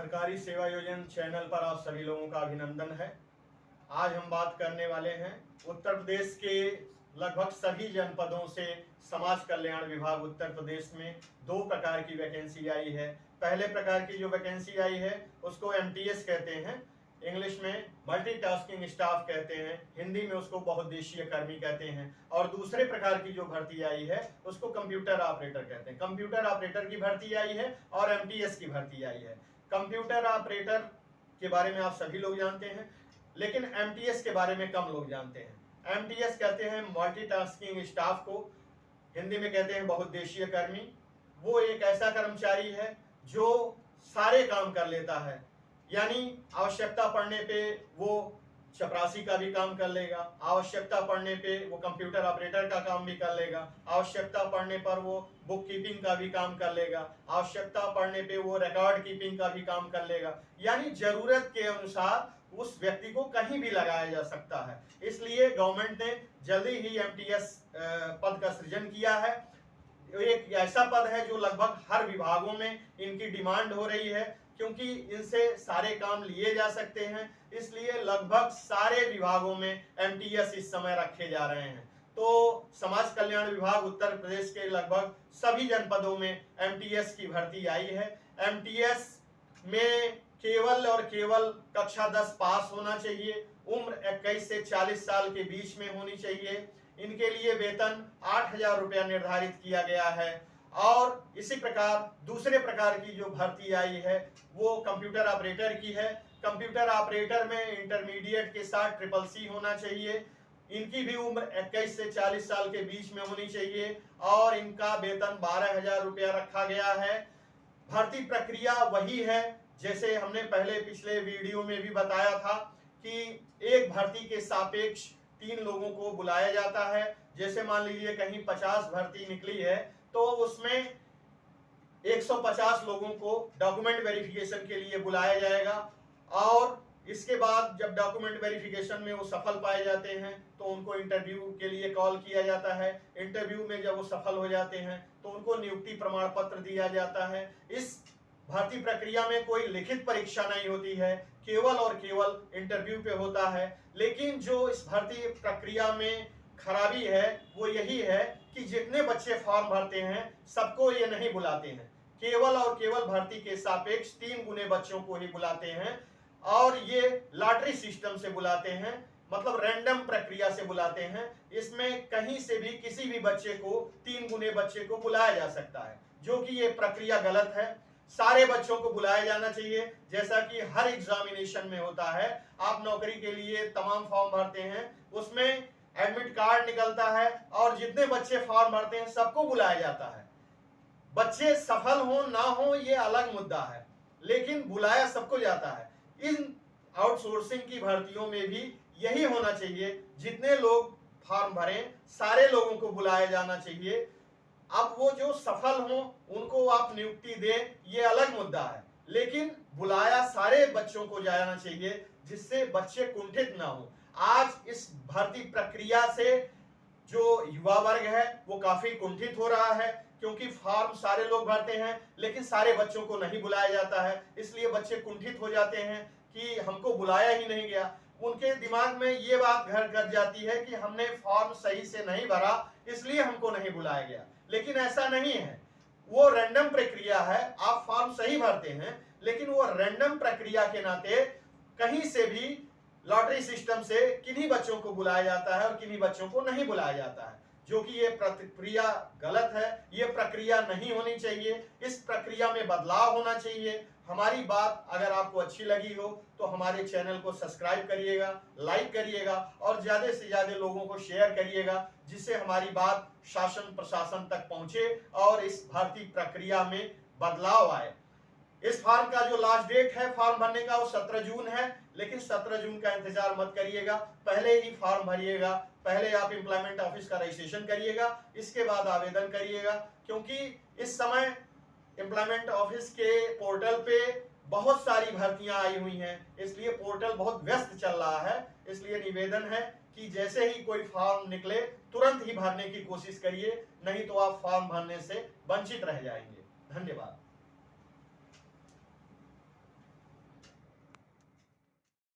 सरकारी सेवा योजना चैनल पर आप सभी लोगों का अभिनंदन है। आज हम बात करने वाले हैं उत्तर प्रदेश के लगभग सभी जनपदों से समाज कल्याण विभाग उत्तर प्रदेश में 2 प्रकार की वैकेंसी आई है। पहले प्रकार की जो वैकेंसी आई है उसको एमटीएस कहते हैं, इंग्लिश में मल्टीटास्किंग स्टाफ कहते हैं, हिंदी में उसको बहुउद्देशीय कर्मी कहते हैं। और दूसरे प्रकार की जो भर्ती आई है उसको कंप्यूटर ऑपरेटर कहते हैं। कंप्यूटर ऑपरेटर की भर्ती आई है और एमटीएस की भर्ती आई है। कंप्यूटर ऑपरेटर के बारे में आप सभी लोग जानते हैं, लेकिन एमटीएस के बारे में कम लोग जानते हैं। एमटीएस कहते हैं मल्टीटास्किंग स्टाफ को, हिंदी में कहते हैं बहुउद्देशीय कर्मी। वो एक ऐसा कर्मचारी है जो सारे काम कर लेता है, यानी आवश्यकता पड़ने पे वो चपरासी का भी काम कर लेगा, आवश्यकता पड़ने पे वो कंप्यूटर ऑपरेटर का काम भी कर लेगा, आवश्यकता पड़ने पर वो बुक कीपिंग का भी काम कर लेगा, आवश्यकता पड़ने पे वो रिकॉर्ड कीपिंग का भी काम कर लेगा। यानी जरूरत के अनुसार उस व्यक्ति को कहीं भी लगाया जा सकता है। इसलिए गवर्नमेंट ने जल्दी ही एमटीएस पद का सृजन किया है। एक ऐसा पद है जो लगभग हर विभागों में इनकी डिमांड हो रही है, क्योंकि इनसे सारे काम लिए जा सकते हैं। इसलिए लगभग सारे विभागों में एमटीएस इस समय रखे जा रहे हैं। तो समाज कल्याण विभाग उत्तर प्रदेश के लगभग सभी जनपदों में एमटीएस की भर्ती आई है। एमटीएस में केवल और केवल कक्षा 10 पास होना चाहिए, उम्र 21 से 40 साल के बीच में होनी चाहिए। इनके लिए वेतन 8,000 रुपया निर्धारित किया गया है। और इसी प्रकार दूसरे प्रकार की जो भर्ती आई है वो कंप्यूटर ऑपरेटर की है। कंप्यूटर ऑपरेटर में इंटरमीडिएट के साथ ट्रिपल-सी होना चाहिए। इनकी भी उम्र 21 से 40 साल के बीच में होनी चाहिए और इनका वेतन 12,000 रुपया रखा गया है। भर्ती प्रक्रिया वही है जैसे हमने पहले पिछले वीडियो में भी बताया था कि एक भर्ती के सापेक्ष 3 लोगों को बुलाया जाता है। जैसे मान लीजिए कहीं 50 भर्ती निकली है तो उसमें 150 लोगों को डॉक्यूमेंट वेरिफिकेशन के लिए बुलाया जाएगा और इसके बाद जब डॉक्यूमेंट वेरिफिकेशन में वो सफल पाए जाते हैं तो उनको इंटरव्यू के लिए कॉल किया जाता है। इंटरव्यू में जब वो सफल हो जाते हैं तो उनको नियुक्ति प्रमाण पत्र दिया जाता है। इस भर्ती प्रक्रिया में कोई लिखित परीक्षा नहीं होती है, केवल और केवल इंटरव्यू पे होता है। लेकिन जो इस भर्ती प्रक्रिया में खराबी है वो यही है कि जितने बच्चे फॉर्म भरते हैं सबको ये नहीं बुलाते हैं, केवल और केवल भर्ती के सापेक्ष 3 गुने बच्चों को ही बुलाते हैं और ये लॉटरी सिस्टम से बुलाते हैं, मतलब रैंडम प्रक्रिया से बुलाते हैं। इसमें कहीं से भी किसी भी बच्चे को 3 गुने बच्चे को बुलाया जा सकता है, जो कि ये प्रक्रिया गलत है। सारे बच्चों को बुलाया जाना चाहिए, जैसा कि हर एग्जामिनेशन में होता है। आप नौकरी के लिए तमाम फॉर्म भरते हैं, उसमें एडमिट कार्ड निकलता है और जितने बच्चे फॉर्म भरते हैं सबको बुलाया जाता है। बच्चे सफल हो ना हो ये अलग मुद्दा है, लेकिन बुलाया सबको जाता है। इन आउटसोर्सिंग की भर्तियों में भी यही होना चाहिए, जितने लोग फॉर्म भरें सारे लोगों को बुलाया जाना चाहिए। अब वो जो सफल हो उनको आप नियुक्ति दें ये अलग मुद्दा है, लेकिन बुलाया सारे बच्चों को जाना चाहिए जिससे बच्चे कुंठित ना हो। आज इस भर्ती प्रक्रिया से जो युवा वर्ग है वो काफी कुंठित हो रहा है, क्योंकि फॉर्म सारे लोग भरते हैं लेकिन सारे बच्चों को नहीं बुलाया जाता है। इसलिए बच्चे कुंठित हो जाते हैं कि हमको बुलाया ही नहीं गया। उनके दिमाग में ये बात घर कर जाती है कि हमने फॉर्म सही से नहीं भरा इसलिए हमको नहीं बुलाया गया, लेकिन ऐसा नहीं है। वो रैंडम प्रक्रिया है, आप फॉर्म सही भरते हैं लेकिन वो रैंडम प्रक्रिया के नाते कहीं से भी लॉटरी सिस्टम से किन्हीं बच्चों को बुलाया जाता है और किन्हीं बच्चों को नहीं बुलाया जाता है, जो कि ये प्रक्रिया गलत है। ये प्रक्रिया नहीं होनी चाहिए, इस प्रक्रिया में बदलाव होना चाहिए। हमारी बात अगर आपको अच्छी लगी हो तो हमारे चैनल को सब्सक्राइब करिएगा, लाइक करिएगा और ज्यादा से ज्यादा लोगों को शेयर करिएगा, जिससे हमारी बात शासन प्रशासन तक पहुंचे और इस भर्ती प्रक्रिया में बदलाव आए। इस फॉर्म का जो लास्ट डेट है फॉर्म भरने का वो 17 जून है, लेकिन 17 जून का इंतजार मत करिएगा, पहले ही फॉर्म भरिएगा। पहले आप एम्प्लॉयमेंट ऑफिस का रजिस्ट्रेशन करिएगा, इसके बाद आवेदन करिएगा, क्योंकि इस समय एम्प्लॉयमेंट ऑफिस के पोर्टल पे बहुत सारी भर्तियां आई हुई हैं, इसलिए पोर्टल बहुत व्यस्त चल रहा है। इसलिए निवेदन है कि जैसे ही कोई फॉर्म निकले तुरंत ही भरने की कोशिश करिए, नहीं तो आप फॉर्म भरने से वंचित रह जाएंगे। धन्यवाद।